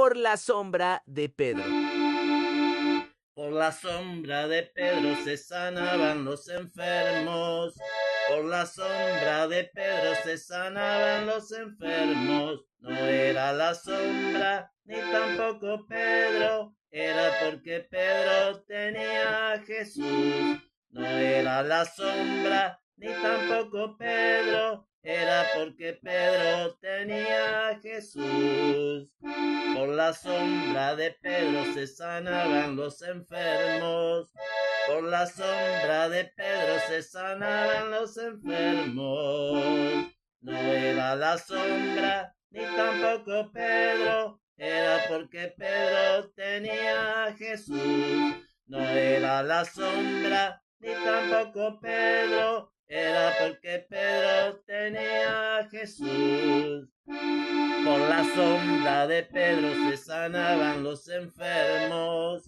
por la sombra de Pedro. Por la sombra de Pedro se sanaban los enfermos. Por la sombra de Pedro se sanaban los enfermos. No era la sombra ni tampoco Pedro, era porque Pedro tenía a Jesús. No era la sombra ni tampoco Pedro, era porque Pedro tenía a Jesús. Por la sombra de Pedro se sanaban los enfermos. Por la sombra de Pedro se sanaban los enfermos. No era la sombra ni tampoco Pedro, era porque Pedro tenía a Jesús. No era la sombra ni tampoco Pedro, era porque Pedro tenía a Jesús. Por la sombra de Pedro se sanaban los enfermos.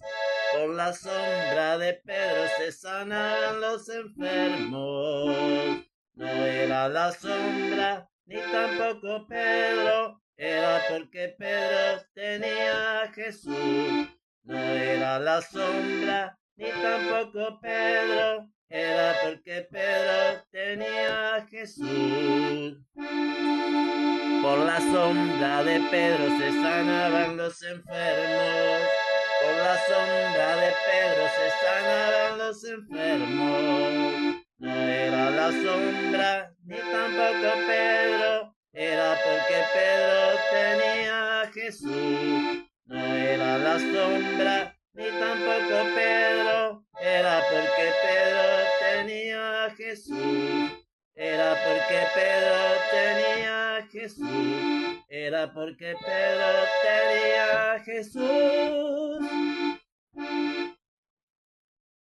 Por la sombra de Pedro se sanaban los enfermos. No era la sombra ni tampoco Pedro, era porque Pedro tenía a Jesús. No era la sombra ni tampoco Pedro, era porque Pedro tenía a Jesús. Por la sombra de Pedro se sanaban los enfermos. Por la sombra de Pedro se sanaban los enfermos. No era la sombra ni tampoco Pedro, era porque Pedro tenía a Jesús. No era la sombra ni tampoco Pedro, era porque Pedro tenía a Jesús. Era porque Pedro tenía a Jesús. Era porque Pedro tenía a Jesús.